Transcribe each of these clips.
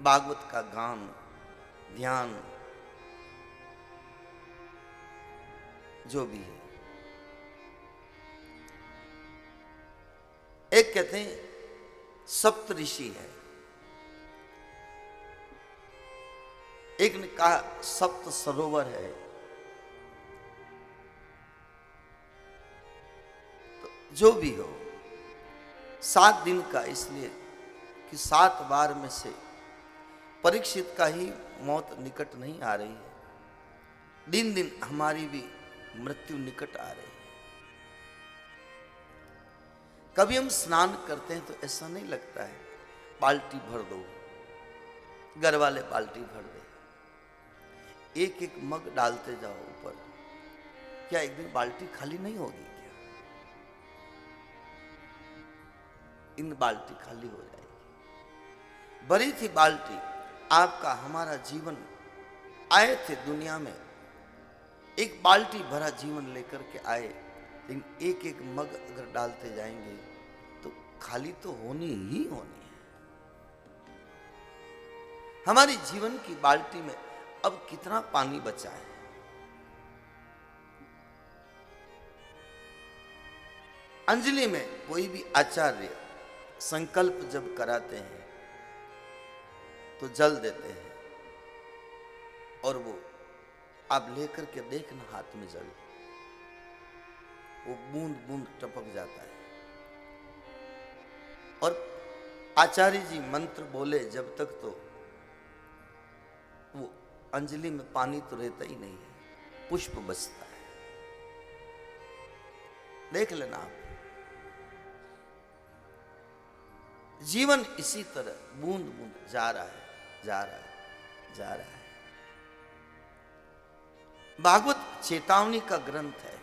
भागवत का गान, ध्यान, जो भी है। एक कहते हैं सप्त ऋषि है, एक ने कहा सप्त सरोवर है। तो जो भी हो, 7 दिन का, इसलिए कि 7 बार में से परीक्षित का ही मौत निकट नहीं आ रही है, दिन दिन हमारी भी मृत्यु निकट आ रही है। कभी हम स्नान करते हैं तो ऐसा नहीं लगता है बाल्टी भर दो, घर वाले बाल्टी भर दे, एक एक मग डालते जाओ ऊपर, क्या एक दिन बाल्टी खाली नहीं होगी? क्या इन बाल्टी खाली हो जाएगी? भरी थी बाल्टी, आपका हमारा जीवन, आए थे दुनिया में एक बाल्टी भरा जीवन लेकर के आए, लेकिन एक एक मग अगर डालते जाएंगे तो खाली तो होनी ही होनी है। हमारी जीवन की बाल्टी में अब कितना पानी बचा है? अंजलि में कोई भी आचार्य संकल्प जब कराते हैं तो जल देते हैं, और वो आप लेकर के देखना, हाथ में जल, वो बूंद बूंद टपक जाता है। और आचार्य जी मंत्र बोले जब तक, तो वो अंजलि में पानी तो रहता ही नहीं है, पुष्प बचता है। देख लेना आप, जीवन इसी तरह बूंद बूंद जा रहा है, जा रहा है, जा रहा है। भागवत चेतावनी का ग्रंथ है,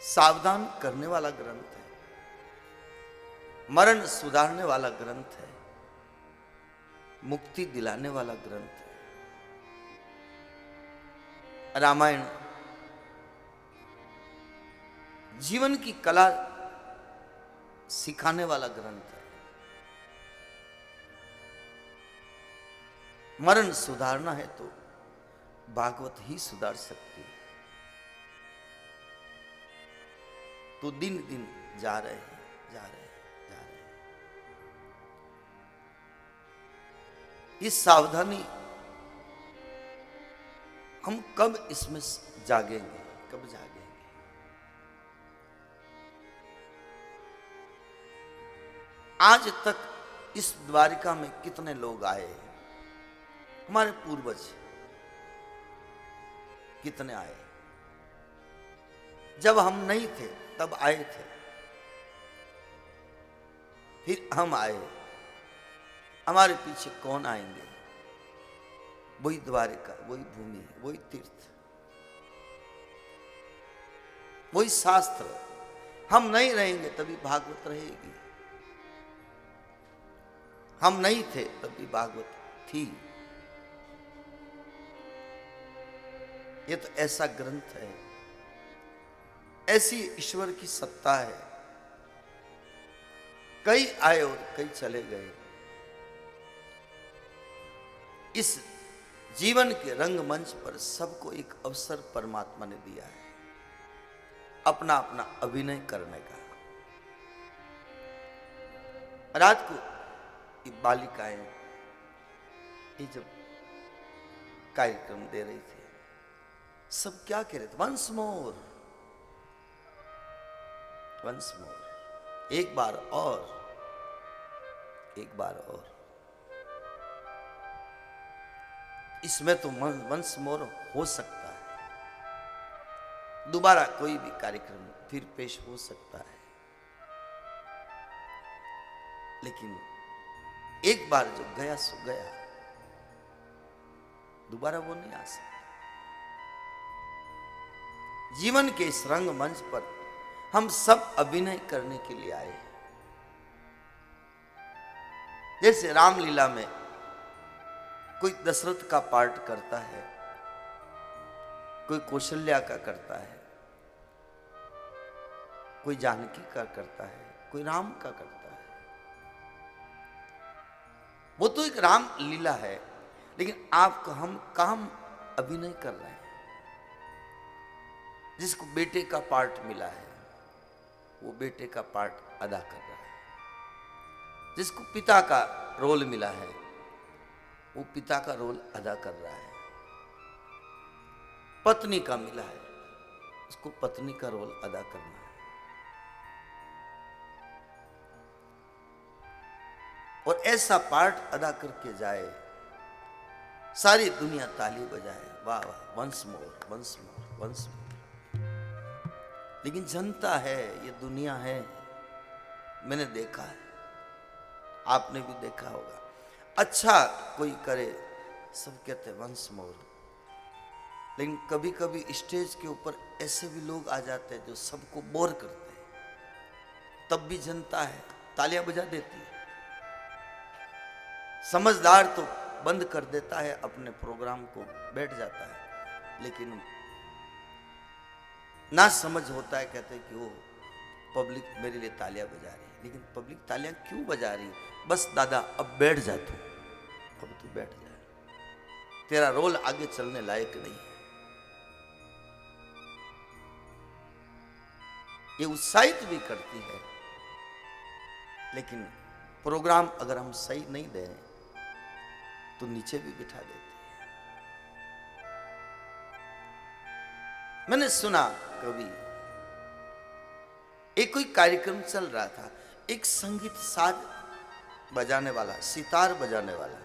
सावधान करने वाला ग्रंथ है, मरण सुधारने वाला ग्रंथ है, मुक्ति दिलाने वाला ग्रंथ है। रामायण जीवन की कला सिखाने वाला ग्रंथ है। मरण सुधारना है तो भागवत ही सुधार सकती है। तो दिन दिन जा रहे हैं, जा रहे हैं, जा रहे हैं। इस सावधानी हम कब इसमें जागेंगे, कब जागेंगे? आज तक इस द्वारिका में कितने लोग आए? हमारे पूर्वज कितने आए? जब हम नहीं थे तब आए थे, फिर हम आए, हमारे पीछे कौन आएंगे? वही द्वारिका, वही भूमि, वही तीर्थ, वही शास्त्र। हम नहीं रहेंगे तभी भागवत रहेगी, हम नहीं थे तभी भागवत थी। ये तो ऐसा ग्रंथ है, ऐसी ईश्वर की सत्ता है। कई आए और कई चले गए। इस जीवन के रंगमंच पर सबको एक अवसर परमात्मा ने दिया है अपना अपना अभिनय करने का। रात को ये बालिकाएं ये जब कार्यक्रम दे रही थी, सब क्या कह रहे थे? वंस मोर, वंस मोर, एक बार और, एक बार और। इसमें तो वंस मोर हो सकता है, दोबारा कोई भी कार्यक्रम फिर पेश हो सकता है, लेकिन एक बार जो गया सो गया, दोबारा वो नहीं आ सकता। जीवन के इस रंगमंच पर हम सब अभिनय करने के लिए आए हैं। जैसे रामलीला में कोई दशरथ का पार्ट करता है, कोई कौशल्या का करता है, कोई जानकी का करता है, कोई राम का करता है। वो तो एक राम लीला है, लेकिन आप हम काम अभिनय कर रहे हैं। जिसको बेटे का पार्ट मिला है वो बेटे का पार्ट अदा कर रहा है, जिसको पिता का रोल मिला है वो पिता का रोल अदा कर रहा है, पत्नी का मिला है उसको पत्नी का रोल अदा करना है। और ऐसा पार्ट अदा करके जाए, सारी दुनिया ताली बजाए, वाह वाह, once more once more once more. लेकिन जनता है, ये दुनिया है, मैंने देखा है, आपने भी देखा होगा। अच्छा कोई करे सब कहते हैं वंस मोर, लेकिन कभी कभी स्टेज के ऊपर ऐसे भी लोग आ जाते हैं जो सबको बोर करते हैं, तब भी जनता है तालियां बजा देती है। समझदार तो बंद कर देता है अपने प्रोग्राम को, बैठ जाता है, लेकिन ना समझ होता है, कहते हैं कि वो पब्लिक मेरे लिए तालियां बजा रही है। लेकिन पब्लिक तालियां क्यों बजा रही? बस दादा अब बैठ जा तू, अब तू बैठ जा, तेरा रोल आगे चलने लायक नहीं है। ये उत्साहित भी करती है, लेकिन प्रोग्राम अगर हम सही नहीं दें तो नीचे भी बिठा देती है। मैंने सुना कभी एक कोई कार्यक्रम चल रहा था, एक संगीत साज बजाने वाला, सितार बजाने वाला,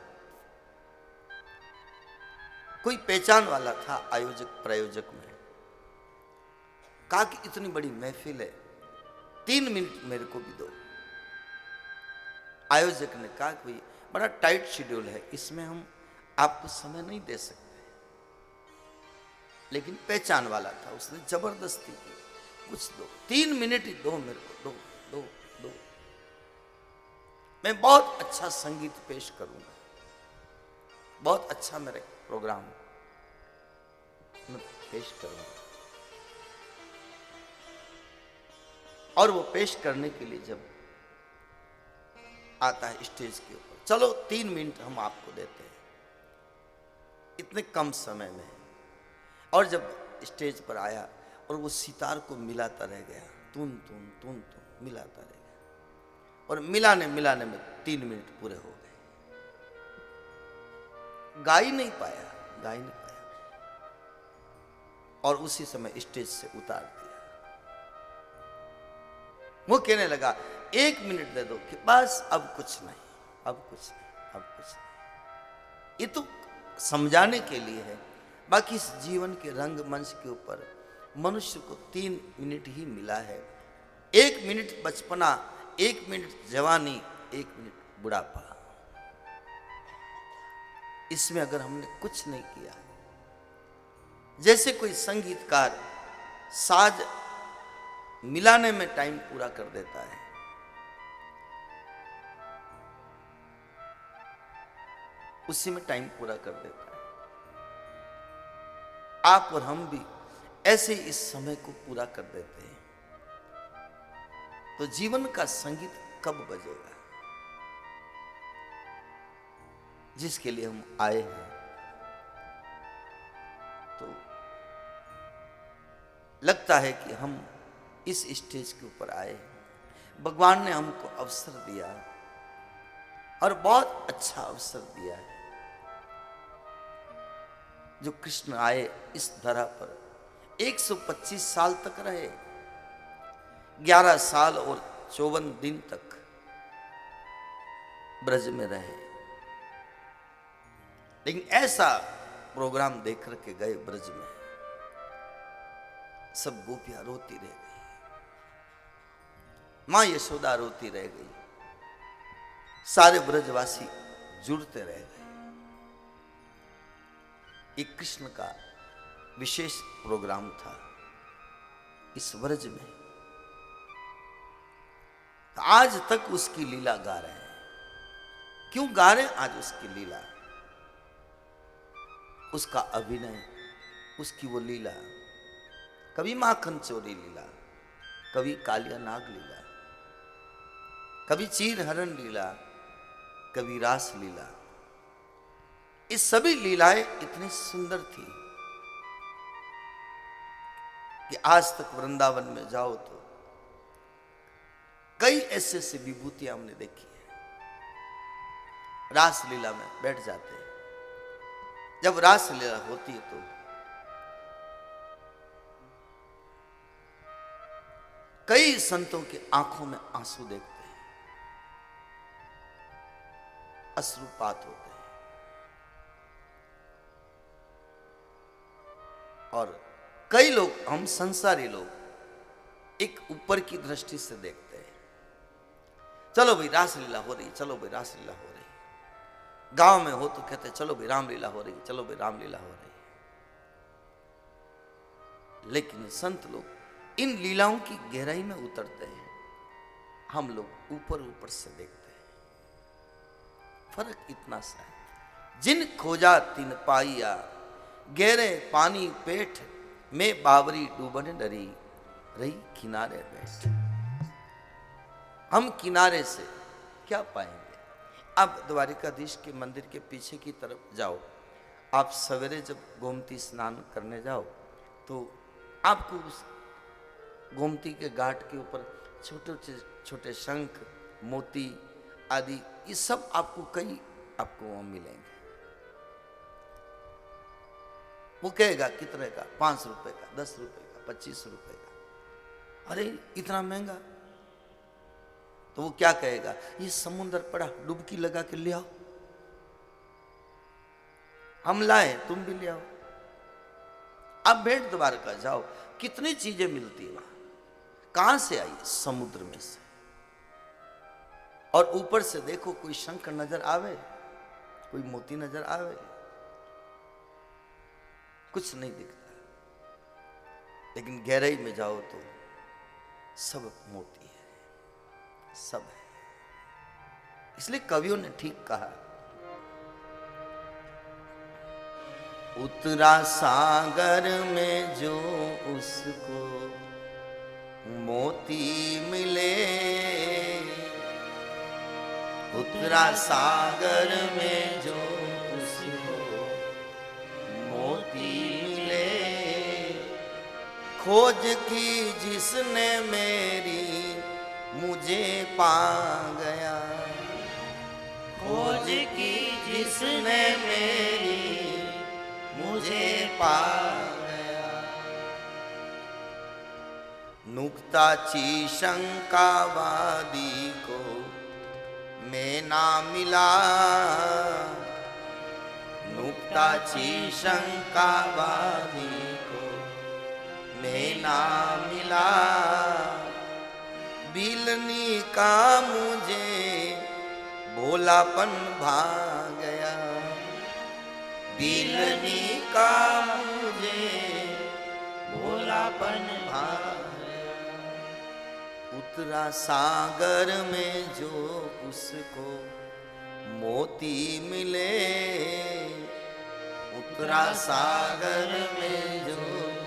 कोई पहचान वाला था आयोजक प्रायोजक में, कहा कि इतनी बड़ी महफिल है, 3 मिनट मेरे को भी दो। आयोजक ने कहा कि बड़ा टाइट शेड्यूल है, इसमें हम आपको समय नहीं दे सकते। लेकिन पहचान वाला था, उसने जबरदस्ती की, कुछ दो, 3 मिनट ही दो मेरे को, दो दो दो, मैं बहुत अच्छा संगीत पेश करूंगा, बहुत अच्छा मेरे प्रोग्राम में पेश करूंगा। और वो पेश करने के लिए जब आता है स्टेज के ऊपर, चलो 3 मिनट हम आपको देते हैं, इतने कम समय में। और जब स्टेज पर आया और वो सितार को मिलाता रह गया, तुन तुन तुन तुन मिलाता रह गया, और मिलाने मिलाने में 3 मिनट पूरे हो गए। गा ही नहीं पाया, गा ही नहीं पाया, और उसी समय स्टेज से उतार दिया। वो कहने लगा 1 मिनट दे दो, कि बस अब कुछ नहीं, अब कुछ नहीं, अब कुछ नहीं। ये तो समझाने के लिए है, बाकी इस जीवन के रंगमंच के ऊपर मनुष्य को 3 मिनट ही मिला है। 1 मिनट बचपना, 1 मिनट जवानी, 1 मिनट बुढ़ापा, इसमें अगर हमने कुछ नहीं किया, जैसे कोई संगीतकार साज मिलाने में टाइम पूरा कर देता है, उसी में टाइम पूरा कर देता है, आप और हम भी ऐसे इस समय को पूरा कर देते हैं, तो जीवन का संगीत कब बजेगा? जिसके लिए हम आए हैं, तो लगता है कि हम इस स्टेज के ऊपर आए हैं, भगवान ने हमको अवसर दिया, और बहुत अच्छा अवसर दिया है। जो कृष्ण आए इस धरा पर 125 साल तक रहे, 11 साल और 54 दिन तक ब्रज में रहे, लेकिन ऐसा प्रोग्राम देख करके गए ब्रज में, सब गोपियां रोती रह गई, मां यशोदा रोती रह गई, सारे ब्रजवासी जुड़ते रह गए। एक कृष्ण का विशेष प्रोग्राम था इस ब्रज में, आज तक उसकी लीला गा रहे हैं। क्यों गा रहे हैं आज उसकी लीला? उसका अभिनय, उसकी वो लीला, कभी माखन चोरी लीला, कभी कालिया नाग लीला, कभी चीर हरण लीला, कभी रास लीला, ये सभी लीलाएं इतनी सुंदर थी कि आज तक वृंदावन में जाओ तो कई ऐसे ऐसी विभूतियां हमने देखी है। रास लीला में बैठ जाते हैं, जब रास लीला होती है तो कई संतों की आंखों में आंसू देखते हैं, अश्रुपात होते हैं, और कई लोग, हम संसारी लोग एक ऊपर की दृष्टि से देखते हैं, चलो भाई रासलीला हो रही, चलो भाई रासलीला हो रही। गांव में हो तो कहते चलो भाई रामलीला हो रही, चलो भाई रामलीला हो रही। लेकिन संत लोग इन लीलाओं की गहराई में उतरते हैं, हम लोग ऊपर ऊपर से देखते हैं। फर्क इतना सा है, जिन खोजा तिन पाइया, गहरे पानी पेट में बावरी डूबन डरी, रही किनारे बैठ। हम किनारे से क्या पाएंगे? अब द्वारिकाधीश के मंदिर के पीछे की तरफ जाओ, आप सवेरे जब गोमती स्नान करने जाओ तो आपको उस गोमती के घाट के ऊपर छोटे छोटे शंख, मोती आदि, ये सब आपको कई आपको वहां मिलेंगे। वो कहेगा कितने का? 5 रुपए का, 10 रुपए का, 25 रुपए का। अरे इतना महंगा? तो वो क्या कहेगा? ये समुद्र पड़ा, डुबकी लगा के ले आओ, हम लाए, तुम भी ले आओ। अब भेंट द्वारका जाओ, कितनी चीजें मिलती है वहां। कहां से आई? समुद्र में से। और ऊपर से देखो, कोई शंख नजर आवे, कोई मोती नजर आवे? कुछ नहीं दिखता। लेकिन गहराई में जाओ तो सब मोती है, सब है। इसलिए कवियों ने ठीक कहा, उतरा सागर में जो उसको मोती मिले, उतरा सागर में जो उसको मोती मिले, खोज की जिसने मेरी मुझे पा गया, खोज की जिसने मेरी मुझे पा गया। नुक्ता ची शंकावादी को मैं ना मिला, नुक्ता ची शंकावादी को मैं ना मिला, बिलनी का मुझे भोलापन भा गया, बिलनी का मुझे भोलापन भा गया। उतरा सागर में जो उसको मोती मिले, उतरा सागर में जो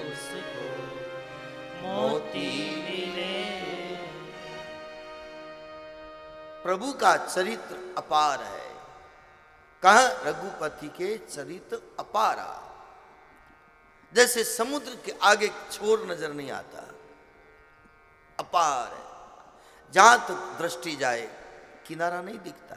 उसको मोती मिले। प्रभु का चरित्र अपार है। कहा? रघुपति के चरित्र अपारा। जैसे समुद्र के आगे छोर नजर नहीं आता, अपार है, जहां तक दृष्टि जाए किनारा नहीं दिखता।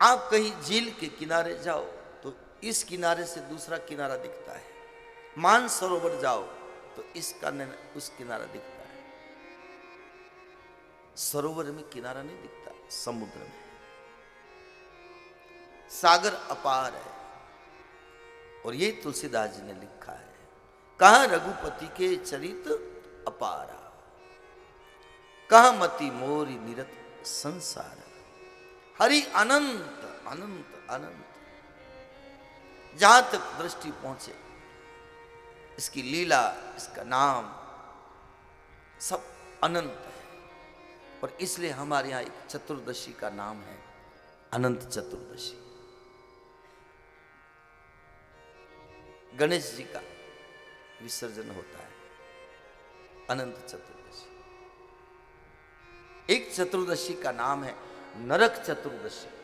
आप कहीं झील के किनारे जाओ तो इस किनारे से दूसरा किनारा दिखता है, मानसरोवर जाओ तो इसका उस किनारा दिखता है। सरोवर में किनारा नहीं दिखता, समुद्र में। सागर अपार है। और ये तुलसीदास जी ने लिखा है, कहा रघुपति के चरित्र अपारा, कहा मति मोरी निरत संसार, हरि अनंत अनंत अनंत। जहां तक दृष्टि पहुंचे इसकी लीला, इसका नाम सब अनंत है। और इसलिए हमारे यहां एक चतुर्दशी का नाम है अनंत चतुर्दशी। गणेश जी का विसर्जन होता है अनंत चतुर्दशी। एक चतुर्दशी का नाम है नरक चतुर्दशी।